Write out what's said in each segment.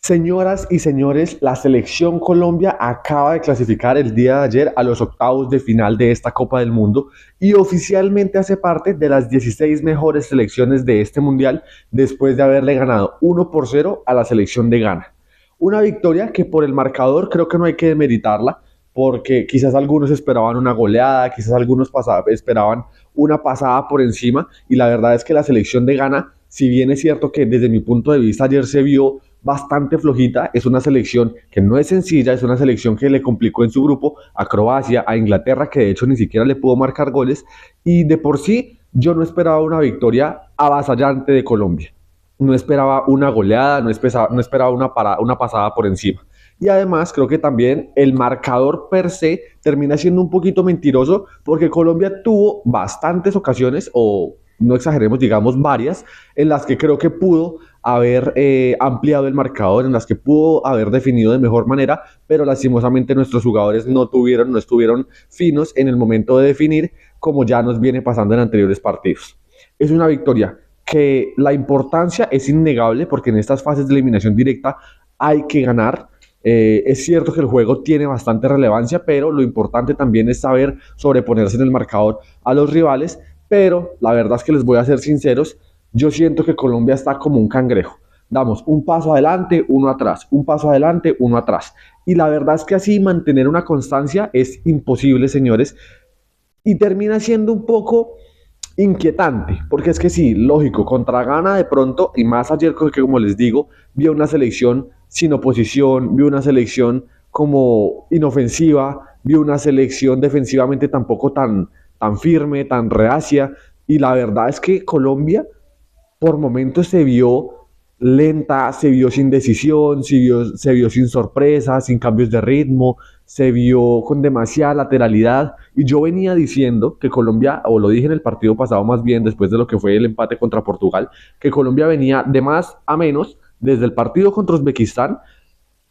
Señoras y señores, la selección Colombia acaba de clasificar el día de ayer a los octavos de final de esta Copa del Mundo y oficialmente hace parte de las 16 mejores selecciones de este mundial después de haberle ganado 1-0 a la selección de Ghana. Una victoria que por el marcador creo que no hay que demeritarla porque quizás algunos esperaban una goleada, quizás algunos esperaban una pasada por encima y la verdad es que la selección de Ghana, si bien es cierto que desde mi punto de vista ayer se vio bastante flojita, es una selección que no es sencilla, es una selección que le complicó en su grupo a Croacia, a Inglaterra, que de hecho ni siquiera le pudo marcar goles, y de por sí yo no esperaba una victoria avasallante de Colombia, no esperaba una goleada, no esperaba una pasada por encima. Y además creo que también el marcador per se termina siendo un poquito mentiroso porque Colombia tuvo bastantes ocasiones, o no exageremos, digamos varias, en las que creo que pudo haber ampliado el marcador, en las que pudo haber definido de mejor manera, pero lastimosamente nuestros jugadores no estuvieron finos en el momento de definir, como ya nos viene pasando en anteriores partidos. Es una victoria que la importancia es innegable porque en estas fases de eliminación directa hay que ganar. Es cierto que el juego tiene bastante relevancia, pero lo importante también es saber sobreponerse en el marcador a los rivales. Pero la verdad es que les voy a ser sinceros, yo siento que Colombia está como un cangrejo. Damos un paso adelante, uno atrás, un paso adelante, uno atrás. Y la verdad es que así mantener una constancia es imposible, señores. Y termina siendo un poco inquietante, porque es que sí, lógico, contra Ghana de pronto, y más ayer que como les digo, vi una selección sin oposición, vi una selección como inofensiva, vi una selección defensivamente tampoco tan firme, tan reacia, y la verdad es que Colombia por momentos se vio lenta, se vio sin decisión, se vio sin sorpresa, sin cambios de ritmo, se vio con demasiada lateralidad. Y yo venía diciendo que Colombia, o lo dije en el partido pasado más bien, después de lo que fue el empate contra Portugal, que Colombia venía de más a menos desde el partido contra Uzbekistán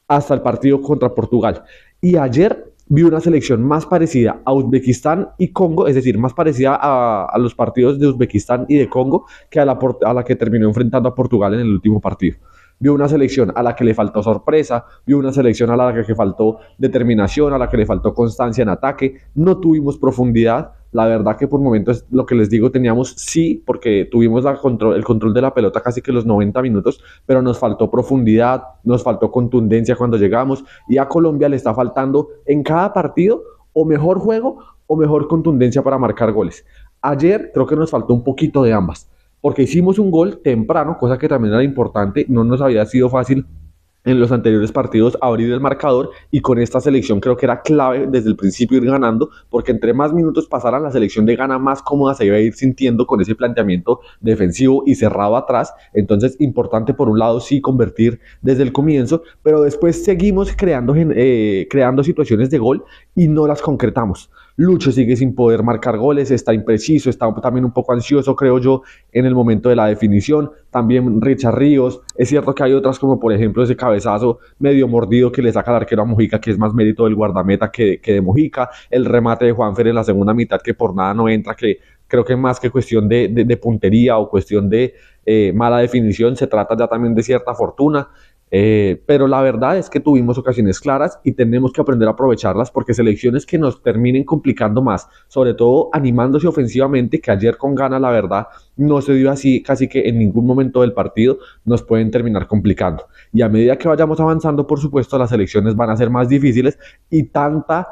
hasta el partido contra Portugal. Y ayer vi una selección más parecida a Uzbekistán y Congo, es decir, más parecida a los partidos de Uzbekistán y de Congo que a la que terminó enfrentando a Portugal en el último partido. Vio una selección a la que le faltó sorpresa, vio una selección a la que faltó determinación, a la que le faltó constancia en ataque, no tuvimos profundidad. La verdad que por momentos, lo que les digo, teníamos sí, porque tuvimos el control de la pelota casi que los 90 minutos, pero nos faltó profundidad, nos faltó contundencia cuando llegamos, y a Colombia le está faltando en cada partido o mejor juego o mejor contundencia para marcar goles. Ayer creo que nos faltó un poquito de ambas, porque hicimos un gol temprano, cosa que también era importante, no nos había sido fácil en los anteriores partidos abrir el marcador, y con esta selección creo que era clave desde el principio ir ganando, porque entre más minutos pasaran la selección de Ghana más cómoda se iba a ir sintiendo con ese planteamiento defensivo y cerrado atrás. Entonces importante por un lado sí convertir desde el comienzo, pero después seguimos creando situaciones de gol y no las concretamos. Lucho sigue sin poder marcar goles, está impreciso, está también un poco ansioso, creo yo, en el momento de la definición. También Richard Ríos, es cierto que hay otras como por ejemplo ese cabezazo medio mordido que le saca el arquero a Mojica, que es más mérito del guardameta que de Mojica. El remate de Juanfer en la segunda mitad que por nada no entra, que creo que más que cuestión de puntería o cuestión de mala definición, se trata ya también de cierta fortuna. Pero la verdad es que tuvimos ocasiones claras y tenemos que aprender a aprovecharlas, porque selecciones que nos terminen complicando más, sobre todo animándose ofensivamente, que ayer con Ghana la verdad no se dio así casi que en ningún momento del partido, nos pueden terminar complicando. Y a medida que vayamos avanzando, por supuesto, las elecciones van a ser más difíciles y tanta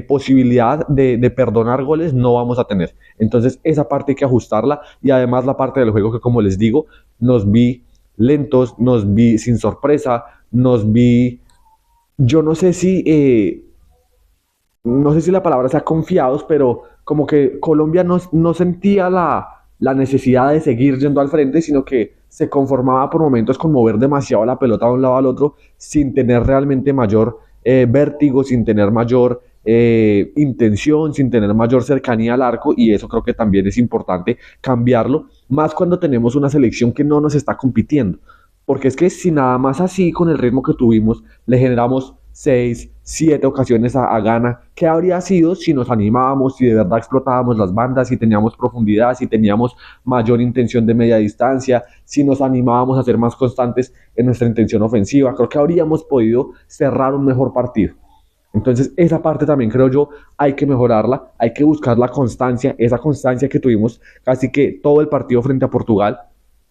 posibilidad de perdonar goles no vamos a tener. Entonces esa parte hay que ajustarla, y además la parte del juego que, como les digo, nos vi lentos, nos vi sin sorpresa, nos vi, yo no sé si la palabra sea confiados, pero como que Colombia no sentía la necesidad de seguir yendo al frente, sino que se conformaba por momentos con mover demasiado la pelota de un lado al otro sin tener realmente mayor vértigo, sin tener mayor intención, sin tener mayor cercanía al arco, y eso creo que también es importante cambiarlo, más cuando tenemos una selección que no nos está compitiendo, porque es que si nada más así con el ritmo que tuvimos le generamos 6, 7 ocasiones a Ghana. ¿Qué habría sido si nos animábamos, si de verdad explotábamos las bandas, si teníamos profundidad, si teníamos mayor intención de media distancia, si nos animábamos a ser más constantes en nuestra intención ofensiva? Creo que habríamos podido cerrar un mejor partido. Entonces, esa parte también creo yo hay que mejorarla, hay que buscar la constancia, esa constancia que tuvimos casi que todo el partido frente a Portugal,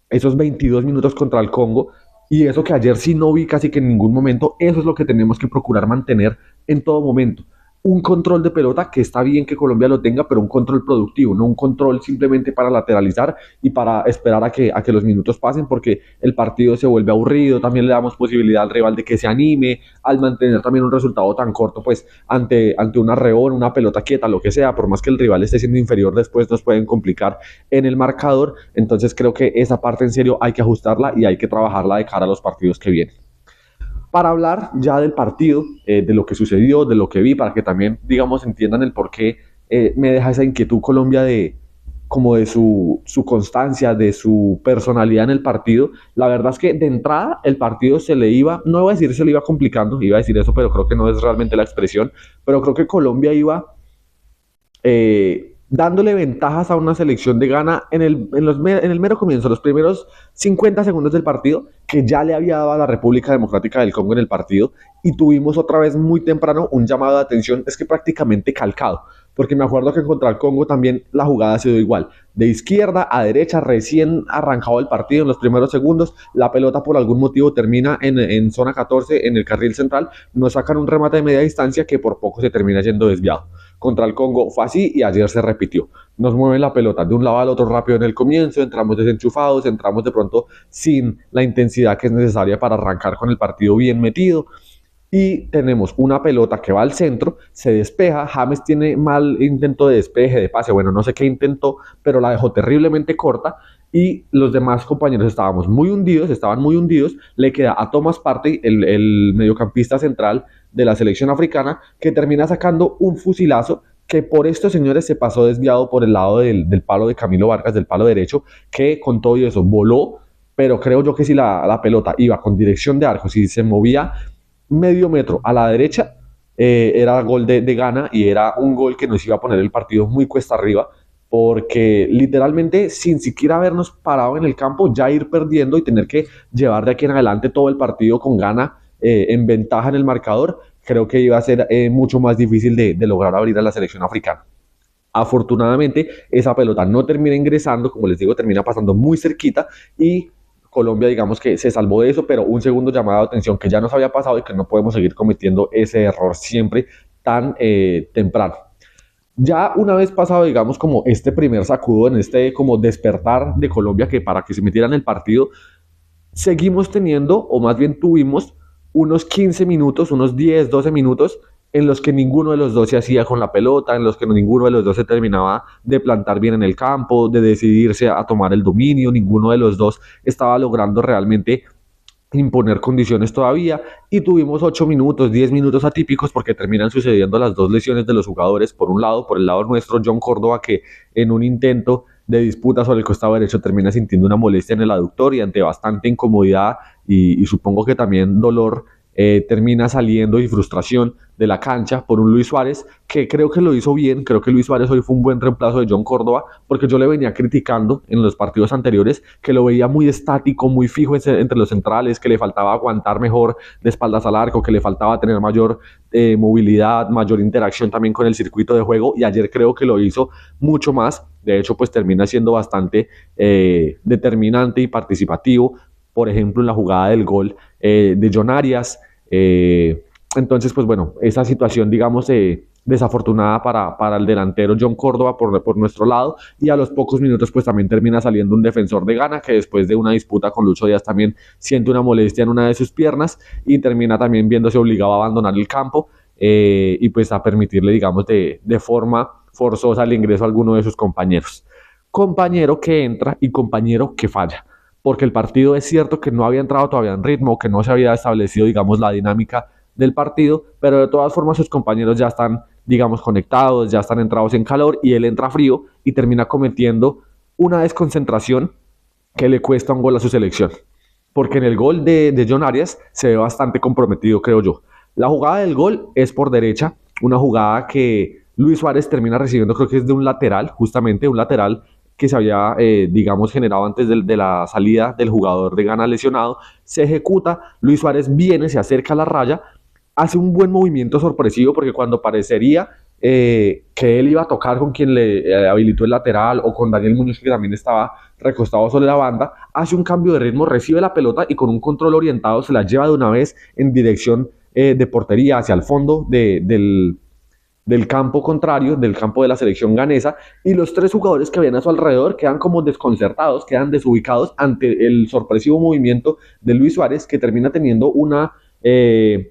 esos 22 minutos contra el Congo, y eso que ayer sí no vi casi que en ningún momento. Eso es lo que tenemos que procurar mantener en todo momento. Un control de pelota que está bien que Colombia lo tenga, pero un control productivo, no un control simplemente para lateralizar y para esperar a que los minutos pasen, porque el partido se vuelve aburrido. También le damos posibilidad al rival de que se anime, al mantener también un resultado tan corto, pues ante una arrebón, una pelota quieta, lo que sea, por más que el rival esté siendo inferior, después nos pueden complicar en el marcador. Entonces creo que esa parte en serio hay que ajustarla y hay que trabajarla de cara a los partidos que vienen. Para hablar ya del partido, de lo que sucedió, de lo que vi, para que también, digamos, entiendan el por qué me deja esa inquietud Colombia de como de su constancia, de su personalidad en el partido. La verdad es que de entrada el partido se le iba, no iba a decir se le iba complicando, iba a decir eso, pero creo que no es realmente la expresión, pero creo que Colombia iba dándole ventajas a una selección de Ghana en el mero comienzo, los primeros 50 segundos del partido, que ya le había dado a la República Democrática del Congo en el partido, y tuvimos otra vez muy temprano un llamado de atención, es que prácticamente calcado, porque me acuerdo que contra el Congo también la jugada ha sido igual, de izquierda a derecha, recién arrancado el partido en los primeros segundos, la pelota por algún motivo termina en zona 14, en el carril central, nos sacan un remate de media distancia que por poco se termina yendo desviado. Contra el Congo fue así y ayer se repitió. Nos mueven la pelota de un lado al otro rápido en el comienzo, entramos desenchufados, entramos de pronto sin la intensidad que es necesaria para arrancar con el partido bien metido. Y tenemos una pelota que va al centro, se despeja, James tiene mal intento de despeje, de pase, bueno, no sé qué intentó, pero la dejó terriblemente corta y los demás compañeros estaban muy hundidos, le queda a Thomas Partey, el mediocampista central de la selección africana, que termina sacando un fusilazo que por estos señores se pasó desviado por el lado del palo de Camilo Vargas, del palo derecho, que con todo y eso voló, pero creo yo que si la pelota iba con dirección de arco, si se movía medio metro a la derecha, era gol de Ghana y era un gol que nos iba a poner el partido muy cuesta arriba, porque literalmente sin siquiera habernos parado en el campo, ya ir perdiendo y tener que llevar de aquí en adelante todo el partido con Ghana en ventaja en el marcador, creo que iba a ser mucho más difícil de lograr abrir a la selección africana. Afortunadamente, esa pelota no termina ingresando, como les digo, termina pasando muy cerquita y Colombia, digamos que se salvó de eso, pero un segundo llamado de atención que ya nos había pasado y que no podemos seguir cometiendo ese error siempre tan temprano. Ya una vez pasado, digamos, como este primer sacudo, en este como despertar de Colombia, que para que se metieran en el partido, seguimos teniendo, o más bien tuvimos, unos 15 minutos, unos 10, 12 minutos en los que ninguno de los dos se hacía con la pelota, en los que ninguno de los dos se terminaba de plantar bien en el campo, de decidirse a tomar el dominio, ninguno de los dos estaba logrando realmente imponer condiciones todavía, y tuvimos 8 minutos, 10 minutos atípicos porque terminan sucediendo las dos lesiones de los jugadores. Por un lado, por el lado nuestro, John Córdoba, que en un intento de disputa sobre el costado derecho termina sintiendo una molestia en el aductor y ante bastante incomodidad y supongo que también dolor, termina saliendo y frustración de la cancha por un Luis Suárez, que creo que lo hizo bien. Creo que Luis Suárez hoy fue un buen reemplazo de John Córdoba, porque yo le venía criticando en los partidos anteriores que lo veía muy estático, muy fijo entre los centrales, que le faltaba aguantar mejor de espaldas al arco, que le faltaba tener mayor movilidad, mayor interacción también con el circuito de juego, y ayer creo que lo hizo mucho más. De hecho, pues termina siendo bastante determinante y participativo, por ejemplo, en la jugada del gol de John Arias. Entonces, pues bueno, esa situación, digamos, desafortunada para el delantero John Córdoba por nuestro lado, y a los pocos minutos pues también termina saliendo un defensor de Ghana que después de una disputa con Lucho Díaz también siente una molestia en una de sus piernas y termina también viéndose obligado a abandonar el campo y pues a permitirle, digamos, de forma forzosa el ingreso a alguno de sus compañeros. Compañero que entra y compañero que falla, porque el partido es cierto que no había entrado todavía en ritmo, que no se había establecido, digamos, la dinámica del partido, pero de todas formas sus compañeros ya están, digamos, conectados, ya están entrados en calor, y él entra frío y termina cometiendo una desconcentración que le cuesta un gol a su selección, porque en el gol de John Arias se ve bastante comprometido, creo yo. La jugada del gol es por derecha, una jugada que Luis Suárez termina recibiendo, creo que es de un lateral, justamente un lateral que se había, digamos, generado antes de la salida del jugador de Ghana lesionado. Se ejecuta, Luis Suárez viene, se acerca a la raya, hace un buen movimiento sorpresivo porque cuando parecería que él iba a tocar con quien le habilitó el lateral o con Daniel Muñoz que también estaba recostado sobre la banda, hace un cambio de ritmo, recibe la pelota y con un control orientado se la lleva de una vez en dirección de portería hacia el fondo del campo contrario, del campo de la selección ganesa, y los tres jugadores que habían a su alrededor quedan como desconcertados, quedan desubicados ante el sorpresivo movimiento de Luis Suárez, que termina teniendo una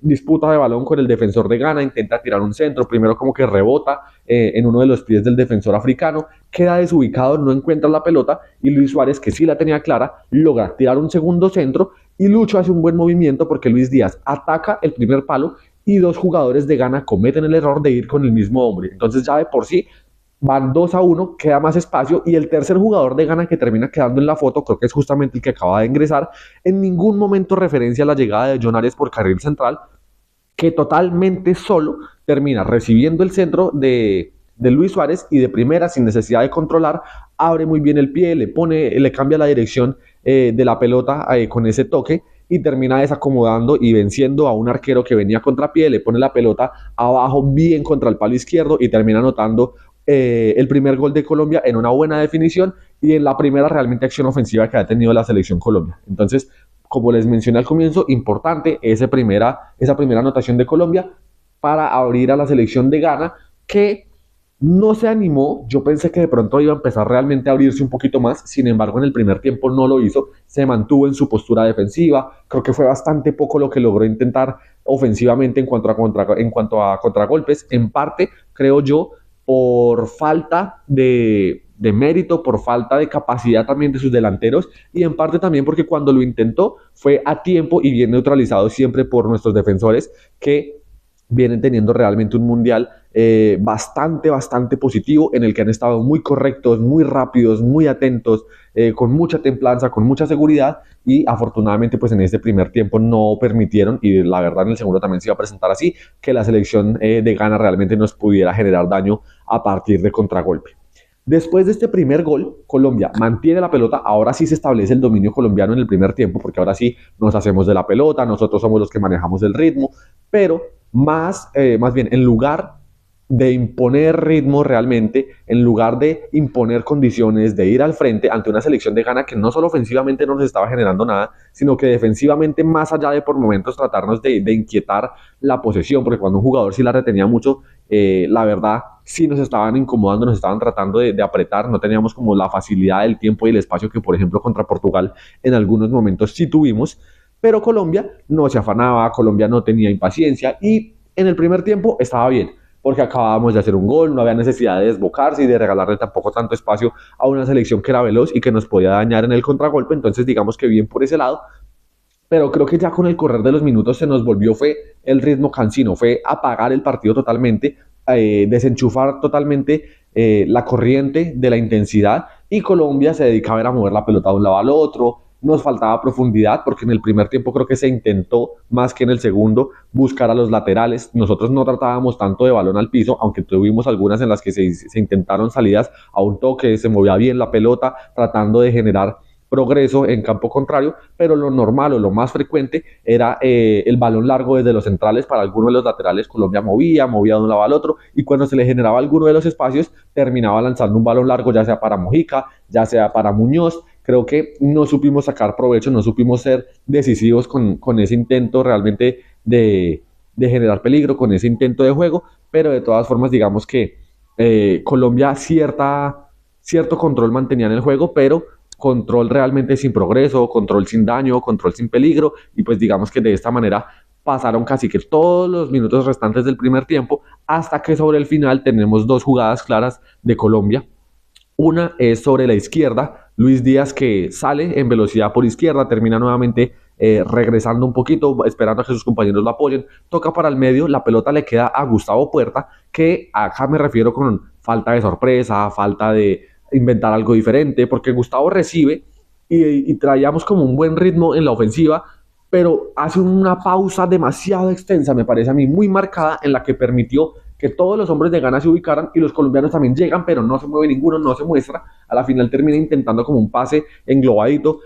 disputa de balón con el defensor de Ghana, intenta tirar un centro, primero como que rebota en uno de los pies del defensor africano, queda desubicado, no encuentra la pelota, y Luis Suárez, que sí la tenía clara, logra tirar un segundo centro, y Lucho hace un buen movimiento porque Luis Díaz ataca el primer palo y dos jugadores de Ghana cometen el error de ir con el mismo hombre. Entonces ya de por sí van 2-1, queda más espacio y el tercer jugador de Ghana que termina quedando en la foto, creo que es justamente el que acaba de ingresar, en ningún momento referencia a la llegada de John Arias por carril central, que totalmente solo termina recibiendo el centro de Luis Suárez y de primera, sin necesidad de controlar, abre muy bien el pie, le cambia la dirección de la pelota con ese toque y termina desacomodando y venciendo a un arquero que venía contrapié, le pone la pelota abajo bien contra el palo izquierdo y termina anotando el primer gol de Colombia en una buena definición y en la primera realmente acción ofensiva que ha tenido la selección Colombia. Entonces, como les mencioné al comienzo, importante esa primera anotación de Colombia para abrir a la selección de Ghana, que no se animó. Yo pensé que de pronto iba a empezar realmente a abrirse un poquito más, sin embargo en el primer tiempo no lo hizo, se mantuvo en su postura defensiva, creo que fue bastante poco lo que logró intentar ofensivamente en cuanto a contragolpes, en parte creo yo por falta de mérito, por falta de capacidad también de sus delanteros y en parte también porque cuando lo intentó fue a tiempo y bien neutralizado siempre por nuestros defensores que vienen teniendo realmente un mundial bastante positivo en el que han estado muy correctos, muy rápidos, muy atentos, con mucha templanza, con mucha seguridad y afortunadamente pues en este primer tiempo no permitieron y la verdad en el segundo también se iba a presentar así que la selección de Ghana realmente nos pudiera generar daño a partir de contragolpe. Después de este primer gol, Colombia mantiene la pelota, ahora sí se establece el dominio colombiano en el primer tiempo, porque ahora sí nos hacemos de la pelota, nosotros somos los que manejamos el ritmo, pero más bien, en lugar de imponer ritmo realmente, en lugar de imponer condiciones, de ir al frente ante una selección de Ghana que no solo ofensivamente no nos estaba generando nada, sino que defensivamente, más allá de por momentos tratarnos de inquietar la posesión, porque cuando un jugador sí la retenía mucho, la verdad sí nos estaban incomodando, nos estaban tratando de apretar, no teníamos como la facilidad del tiempo y el espacio que por ejemplo contra Portugal en algunos momentos sí tuvimos, pero Colombia no se afanaba, Colombia no tenía impaciencia y en el primer tiempo estaba bien, porque acabábamos de hacer un gol, no había necesidad de desbocarse y de regalarle tampoco tanto espacio a una selección que era veloz y que nos podía dañar en el contragolpe, entonces digamos que bien por ese lado, pero creo que ya con el correr de los minutos se nos volvió fue el ritmo cansino, fue apagar el partido totalmente, desenchufar totalmente la corriente de la intensidad y Colombia se dedicaba a mover la pelota de un lado al otro, nos faltaba profundidad porque en el primer tiempo creo que se intentó más que en el segundo buscar a los laterales, nosotros no tratábamos tanto de balón al piso, aunque tuvimos algunas en las que se intentaron salidas a un toque, se movía bien la pelota tratando de generar progreso en campo contrario, pero lo normal o lo más frecuente era el balón largo desde los centrales para algunos de los laterales. Colombia movía de un lado al otro y cuando se le generaba alguno de los espacios terminaba lanzando un balón largo ya sea para Mojica, ya sea para Muñoz. Creo que no supimos sacar provecho, no supimos ser decisivos con ese intento realmente de generar peligro, con ese intento de juego, pero de todas formas digamos que Colombia cierto control mantenía en el juego, pero control realmente sin progreso, control sin daño, control sin peligro, y pues digamos que de esta manera pasaron casi que todos los minutos restantes del primer tiempo, hasta que sobre el final tenemos dos jugadas claras de Colombia. Una es sobre la izquierda, Luis Díaz que sale en velocidad por izquierda, termina nuevamente regresando un poquito, esperando a que sus compañeros lo apoyen, toca para el medio, la pelota le queda a Gustavo Puerta, que acá me refiero con falta de sorpresa, falta de inventar algo diferente, porque Gustavo recibe y traíamos como un buen ritmo en la ofensiva, pero hace una pausa demasiado extensa, me parece a mí, muy marcada, en la que permitió que todos los hombres de Ghana se ubicaran y los colombianos también llegan, pero no se mueve ninguno, no se muestra. A la final termina intentando como un pase englobadito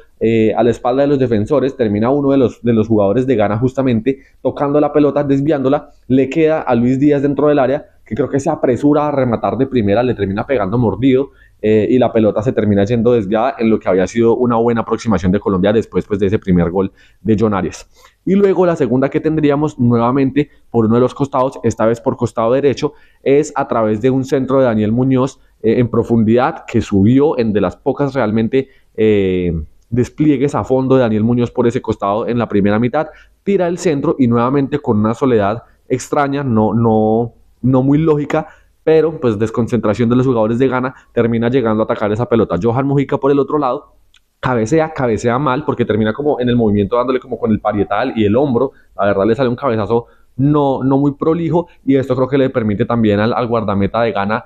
a la espalda de los defensores, termina uno de los jugadores de Ghana justamente tocando la pelota, desviándola, le queda a Luis Díaz dentro del área, que creo que se apresura a rematar de primera, le termina pegando mordido, y la pelota se termina yendo desviada en lo que había sido una buena aproximación de Colombia después pues, de ese primer gol de John Arias. Y luego la segunda que tendríamos nuevamente por uno de los costados, esta vez por costado derecho, es a través de un centro de Daniel Muñoz en profundidad, que subió en de las pocas realmente despliegues a fondo de Daniel Muñoz por ese costado en la primera mitad, tira el centro y nuevamente con una soledad extraña, no muy lógica, pero pues desconcentración de los jugadores de Ghana, termina llegando a atacar esa pelota. Johan Mujica por el otro lado, cabecea mal porque termina como en el movimiento dándole como con el parietal y el hombro, la verdad le sale un cabezazo no muy prolijo, y esto creo que le permite también al guardameta de Ghana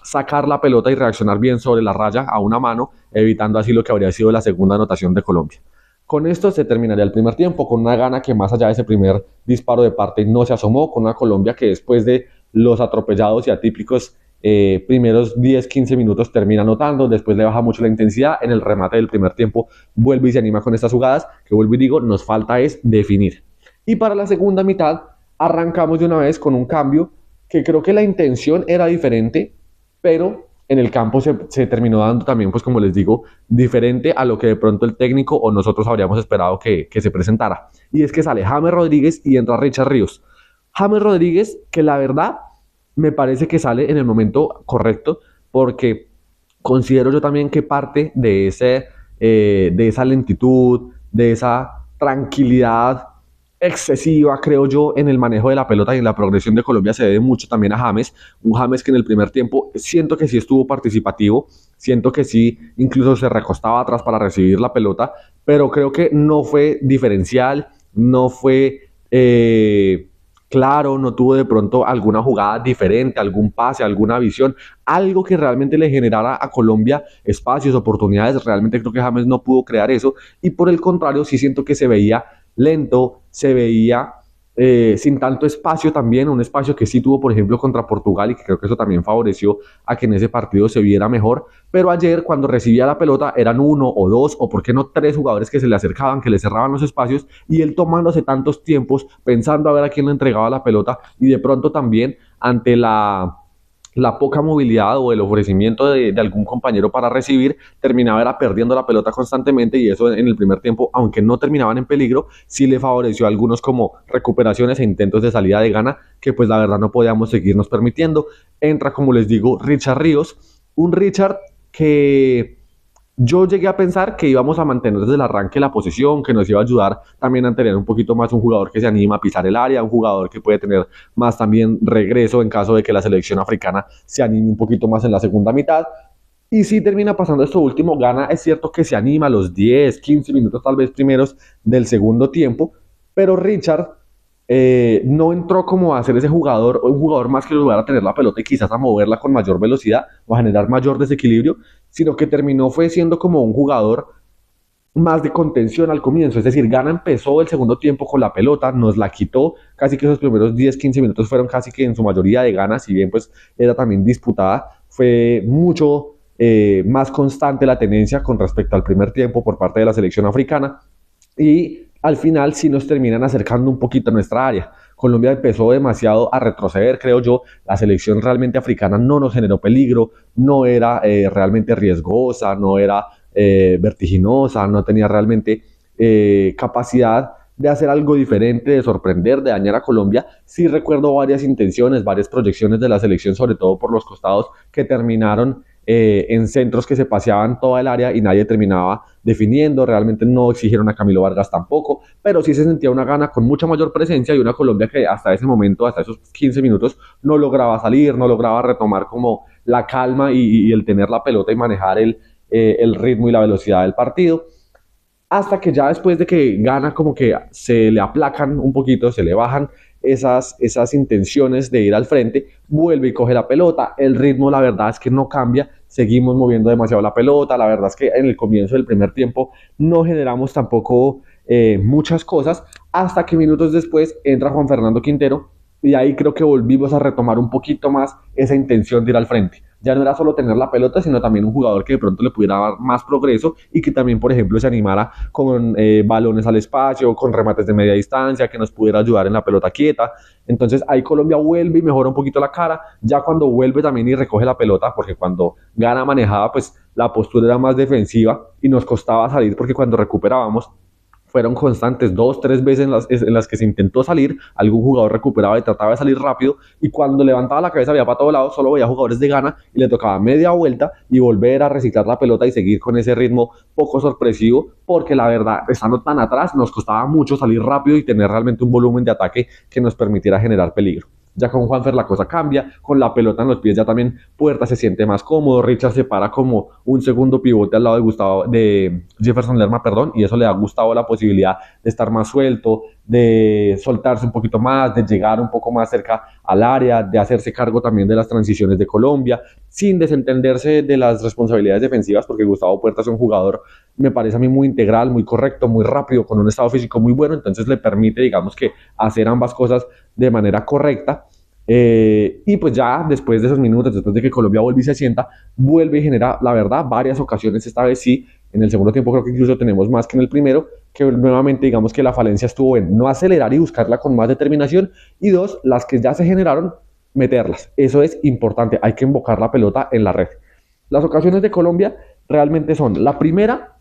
sacar la pelota y reaccionar bien sobre la raya a una mano, evitando así lo que habría sido la segunda anotación de Colombia. Con esto se terminaría el primer tiempo, con una Ghana que más allá de ese primer disparo de parte no se asomó, con una Colombia que después de los atropellados y atípicos primeros 10-15 minutos termina anotando, después le baja mucho la intensidad, en el remate del primer tiempo vuelve y se anima con estas jugadas, que vuelvo y digo, nos falta es definir. Y para la segunda mitad arrancamos de una vez con un cambio que creo que la intención era diferente, pero en el campo se terminó dando también, pues como les digo, diferente a lo que de pronto el técnico o nosotros habríamos esperado que se presentara. Y es que sale James Rodríguez y entra Richard Ríos. James Rodríguez, que la verdad me parece que sale en el momento correcto, porque considero yo también que parte de esa lentitud, de esa tranquilidad excesiva, creo yo, en el manejo de la pelota y en la progresión de Colombia se debe mucho también a James, un James que en el primer tiempo siento que sí estuvo participativo, siento que sí incluso se recostaba atrás para recibir la pelota, pero creo que no fue diferencial, no fue claro, no tuvo de pronto alguna jugada diferente, algún pase, alguna visión, algo que realmente le generara a Colombia espacios, oportunidades. Realmente creo que James no pudo crear eso, y por el contrario sí siento que se veía lento, se veía sin tanto espacio también, un espacio que sí tuvo por ejemplo contra Portugal, y que creo que eso también favoreció a que en ese partido se viera mejor. Pero ayer cuando recibía la pelota eran uno o dos o por qué no tres jugadores que se le acercaban, que le cerraban los espacios, y él tomándose tantos tiempos pensando a ver a quién le entregaba la pelota, y de pronto también ante la poca movilidad o el ofrecimiento de algún compañero para recibir, terminaba era perdiendo la pelota constantemente, y eso en el primer tiempo, aunque no terminaban en peligro, sí le favoreció a algunos como recuperaciones e intentos de salida de Ghana, que pues la verdad no podíamos seguirnos permitiendo. Entra, como les digo, Richard Ríos, un Richard que yo llegué a pensar que íbamos a mantener desde el arranque la posición, que nos iba a ayudar también a tener un poquito más un jugador que se anima a pisar el área, un jugador que puede tener más también regreso en caso de que la selección africana se anime un poquito más en la segunda mitad. Y sí termina pasando esto último, Ghana es cierto que se anima a los 10, 15 minutos tal vez primeros del segundo tiempo, pero Richard no entró como a ser ese jugador, o un jugador más que ayudar a tener la pelota y quizás a moverla con mayor velocidad o a generar mayor desequilibrio, sino que terminó fue siendo como un jugador más de contención al comienzo. Es decir, Ghana empezó el segundo tiempo con la pelota, nos la quitó, casi que esos primeros 10-15 minutos fueron casi que en su mayoría de Ghana, si bien pues era también disputada, fue mucho más constante la tenencia con respecto al primer tiempo por parte de la selección africana, y al final sí nos terminan acercando un poquito a nuestra área. Colombia empezó demasiado a retroceder, creo yo. La selección realmente africana no nos generó peligro, no era realmente riesgosa, no era vertiginosa, no tenía realmente capacidad de hacer algo diferente, de sorprender, de dañar a Colombia. Sí recuerdo varias intenciones, varias proyecciones de la selección, sobre todo por los costados, que terminaron en centros que se paseaban toda el área y nadie terminaba definiendo. Realmente no exigieron a Camilo Vargas tampoco, pero sí se sentía una Ghana con mucha mayor presencia y una Colombia que hasta ese momento, hasta esos 15 minutos, no lograba salir, no lograba retomar como la calma y el tener la pelota y manejar el ritmo y la velocidad del partido. Hasta que ya después de que Ghana como que se le aplacan un poquito, se le bajan esas intenciones de ir al frente, vuelve y coge la pelota. El ritmo la verdad es que no cambia, seguimos moviendo demasiado la pelota. La verdad es que en el comienzo del primer tiempo no generamos tampoco muchas cosas, hasta que minutos después entra Juan Fernando Quintero y ahí creo que volvimos a retomar un poquito más esa intención de ir al frente. Ya no era solo tener la pelota, sino también un jugador que de pronto le pudiera dar más progreso y que también, por ejemplo, se animara con balones al espacio, con remates de media distancia, que nos pudiera ayudar en la pelota quieta. Entonces ahí Colombia vuelve y mejora un poquito la cara. Ya cuando vuelve también y recoge la pelota, porque cuando gana manejada, pues la postura era más defensiva y nos costaba salir porque cuando recuperábamos fueron constantes 2, 3 veces en las que se intentó salir, algún jugador recuperaba y trataba de salir rápido, y cuando levantaba la cabeza veía para todos lados, solo veía jugadores de Ghana y le tocaba media vuelta y volver a reciclar la pelota y seguir con ese ritmo poco sorpresivo, porque la verdad, estando tan atrás, nos costaba mucho salir rápido y tener realmente un volumen de ataque que nos permitiera generar peligro. Ya con Juanfer la cosa cambia, con la pelota en los pies ya también Puerta se siente más cómodo, Richard se para como un segundo pivote al lado de Jefferson Lerma, perdón, y eso le da a Gustavo la posibilidad de estar más suelto, de soltarse un poquito más, de llegar un poco más cerca al área, de hacerse cargo también de las transiciones de Colombia, sin desentenderse de las responsabilidades defensivas, porque Gustavo Puerta es un jugador, me parece a mí, muy integral, muy correcto, muy rápido, con un estado físico muy bueno, entonces le permite, digamos, que hacer ambas cosas de manera correcta. Y pues ya después de esos minutos, después de que Colombia vuelve y se sienta, vuelve y genera, la verdad, varias ocasiones. Esta vez sí, en el segundo tiempo creo que incluso tenemos más que en el primero, que nuevamente digamos que la falencia estuvo en no acelerar y buscarla con más determinación, y dos, las que ya se generaron, meterlas. Eso es importante, hay que invocar la pelota en la red. Las ocasiones de Colombia realmente son: la primera,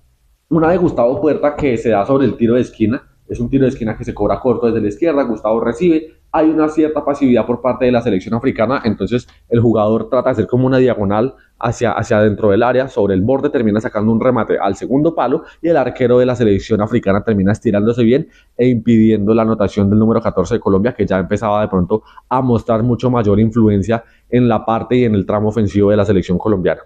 una de Gustavo Puerta que se da sobre el tiro de esquina. Es un tiro de esquina que se cobra corto desde la izquierda, Gustavo recibe, hay una cierta pasividad por parte de la selección africana, entonces el jugador trata de hacer como una diagonal hacia dentro del área, sobre el borde termina sacando un remate al segundo palo y el arquero de la selección africana termina estirándose bien e impidiendo la anotación del número 14 de Colombia, que ya empezaba de pronto a mostrar mucho mayor influencia en la parte y en el tramo ofensivo de la selección colombiana.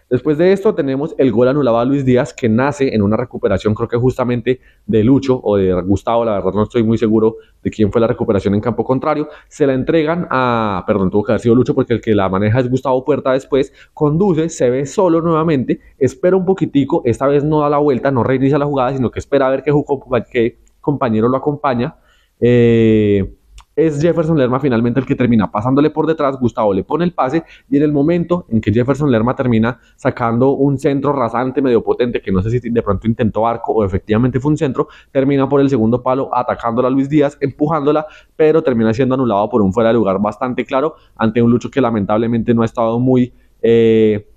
Después de esto tenemos el gol anulado a Luis Díaz, que nace en una recuperación, creo que justamente de Lucho o de Gustavo, la verdad no estoy muy seguro de quién fue la recuperación en campo contrario. Se la entregan a, perdón, tuvo que haber sido Lucho porque el que la maneja es Gustavo Puerta. Después conduce, se ve solo nuevamente, espera un poquitico, esta vez no da la vuelta, no reinicia la jugada, sino que espera a ver qué compañero lo acompaña. Es Jefferson Lerma finalmente el que termina pasándole por detrás, Gustavo le pone el pase y en el momento en que Jefferson Lerma termina sacando un centro rasante, medio potente, que no sé si de pronto intentó arco o efectivamente fue un centro, termina por el segundo palo atacándola a Luis Díaz, empujándola, pero termina siendo anulado por un fuera de lugar bastante claro ante un Lucho que lamentablemente no ha estado muy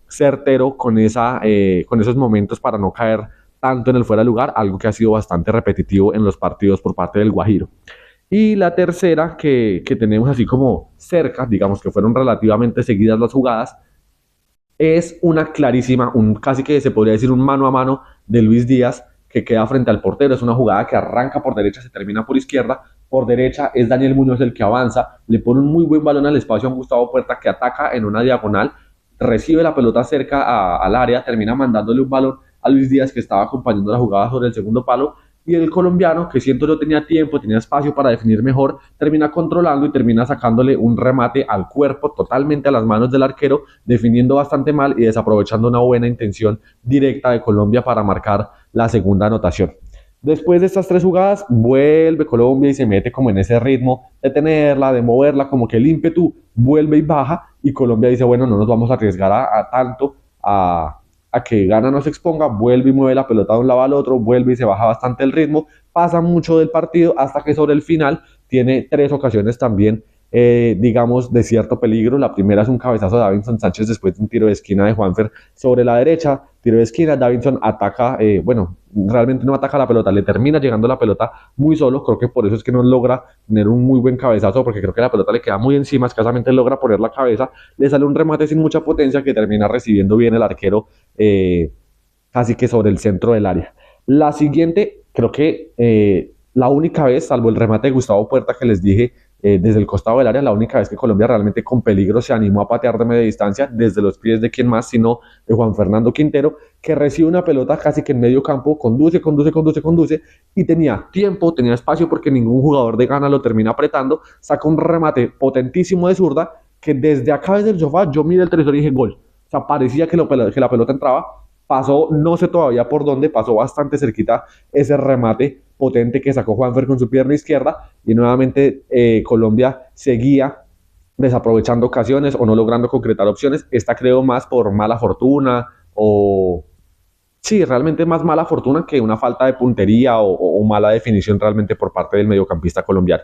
certero con esos momentos para no caer tanto en el fuera de lugar, algo que ha sido bastante repetitivo en los partidos por parte del Guajiro. Y la tercera que tenemos así como cerca, digamos que fueron relativamente seguidas las jugadas, es una clarísima, casi que se podría decir un mano a mano de Luis Díaz que queda frente al portero. Es una jugada que arranca por derecha, se termina por izquierda. Por derecha es Daniel Muñoz el que avanza, le pone un muy buen balón al espacio a Gustavo Puerta, que ataca en una diagonal, recibe la pelota cerca al área, termina mandándole un balón a Luis Díaz, que estaba acompañando la jugada sobre el segundo palo, y el colombiano, que siento no tenía tiempo, tenía espacio para definir mejor, termina controlando y termina sacándole un remate al cuerpo, totalmente a las manos del arquero, definiendo bastante mal y desaprovechando una buena intención directa de Colombia para marcar la segunda anotación. Después de estas tres jugadas, vuelve Colombia y se mete como en ese ritmo de tenerla, de moverla, como que el ímpetu vuelve y baja, y Colombia dice, bueno, no nos vamos a arriesgar a tanto, a que Ghana no se exponga, vuelve y mueve la pelota de un lado al otro, vuelve y se baja bastante el ritmo, pasa mucho del partido hasta que sobre el final tiene tres ocasiones también, digamos, de cierto peligro. La primera es un cabezazo de Davinson Sánchez después de un tiro de esquina de Juanfer sobre la derecha, tiro de esquina, Davinson ataca, realmente no ataca la pelota, le termina llegando la pelota muy solo, creo que por eso es que no logra tener un muy buen cabezazo, porque creo que la pelota le queda muy encima, escasamente logra poner la cabeza, le sale un remate sin mucha potencia que termina recibiendo bien el arquero, casi que sobre el centro del área. La siguiente, creo que la única vez, salvo el remate de Gustavo Puerta que les dije, desde el costado del área, la única vez que Colombia realmente con peligro se animó a patear de media distancia desde los pies de quién más sino de Juan Fernando Quintero, que recibe una pelota casi que en medio campo, conduce y tenía tiempo, tenía espacio porque ningún jugador de Ghana lo termina apretando, saca un remate potentísimo de zurda que desde acá, desde el sofá, yo miré el televisor y dije gol. O sea, parecía que la pelota entraba, pasó, no sé todavía por dónde, pasó bastante cerquita ese remate potente que sacó Juanfer con su pierna izquierda y nuevamente Colombia seguía desaprovechando ocasiones o no logrando concretar opciones. Esta creo más por mala fortuna o sí, realmente más mala fortuna que una falta de puntería o mala definición realmente por parte del mediocampista colombiano.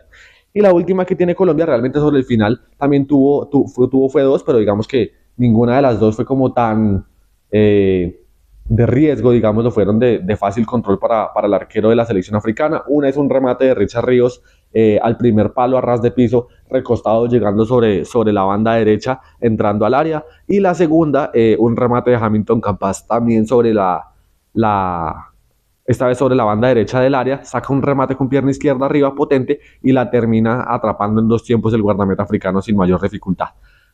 Y la última que tiene Colombia realmente sobre el final también fue dos, pero digamos que ninguna de las dos fue como tan de riesgo, digamos, lo fueron de fácil control para el arquero de la selección africana. Una es un remate de Richard Ríos al primer palo a ras de piso, recostado llegando sobre la banda derecha, entrando al área. Y la segunda, un remate de Hamilton Campas también sobre esta vez sobre la banda derecha del área, saca un remate con pierna izquierda arriba potente y la termina atrapando en dos tiempos el guardameta africano sin mayor dificultad.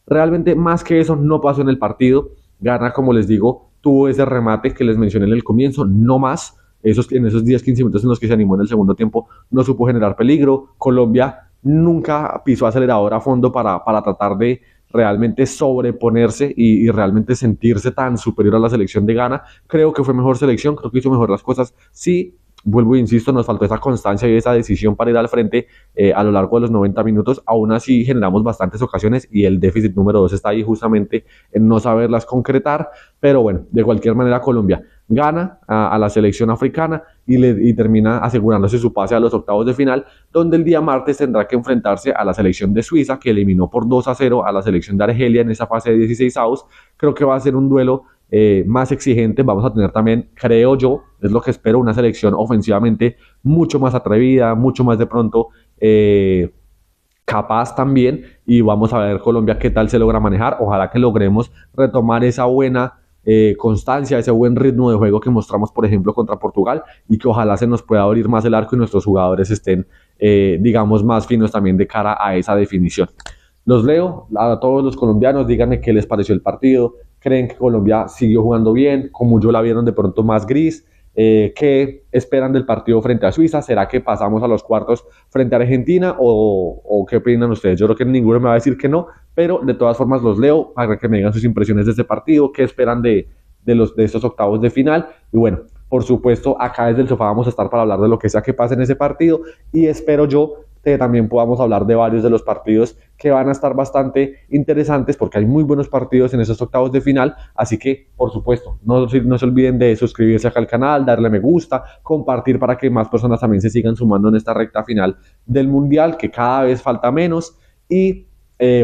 Realmente más que eso no pasó en el partido. Gana, como les digo, tuvo ese remate que les mencioné en el comienzo, no más. En esos 10-15 minutos en los que se animó en el segundo tiempo no supo generar peligro. Colombia nunca pisó acelerador a fondo para tratar de realmente sobreponerse y realmente sentirse tan superior a la selección de Ghana. Creo que fue mejor selección, creo que hizo mejor las cosas. Sí, vuelvo e insisto, nos faltó esa constancia y esa decisión para ir al frente a lo largo de los 90 minutos. Aún así generamos bastantes ocasiones y el déficit número 2 está ahí justamente en no saberlas concretar. Pero bueno, de cualquier manera Colombia gana a la selección africana y termina asegurándose su pase a los octavos de final, donde el día martes tendrá que enfrentarse a la selección de Suiza, que eliminó por 2-0 a la selección de Argelia en esa fase de 16 avos. Creo que va a ser un duelo más exigente. Vamos a tener también, creo yo, es lo que espero, una selección ofensivamente mucho más atrevida, mucho más de pronto capaz también, y vamos a ver Colombia qué tal se logra manejar. Ojalá que logremos retomar esa buena constancia, ese buen ritmo de juego que mostramos, por ejemplo, contra Portugal, y que ojalá se nos pueda abrir más el arco y nuestros jugadores estén, digamos, más finos también de cara a esa definición. Los leo a todos los colombianos, díganme qué les pareció el partido, creen que Colombia siguió jugando bien, como yo la vieron de pronto más gris, qué esperan del partido frente a Suiza, será que pasamos a los cuartos frente a Argentina o qué opinan ustedes. Yo creo que ninguno me va a decir que no, pero de todas formas los leo para que me digan sus impresiones de este partido, qué esperan de estos octavos de final. Y bueno, por supuesto, acá desde el sofá vamos a estar para hablar de lo que sea que pase en ese partido y espero yo que también podamos hablar de varios de los partidos que van a estar bastante interesantes porque hay muy buenos partidos en esos octavos de final, así que por supuesto no se olviden de suscribirse acá al canal, darle me gusta, compartir para que más personas también se sigan sumando en esta recta final del Mundial, que cada vez falta menos. Y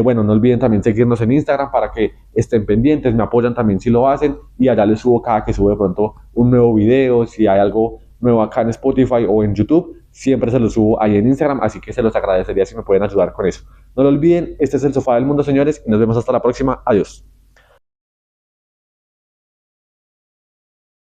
bueno, no olviden también seguirnos en Instagram para que estén pendientes, me apoyan también si lo hacen y allá les subo cada que sube de pronto un nuevo video, si hay algo nuevo acá en Spotify o en YouTube, siempre se los subo ahí en Instagram, así que se los agradecería si me pueden ayudar con eso. No lo olviden, este es el Sofá del Mundo, señores, y nos vemos hasta la próxima. Adiós.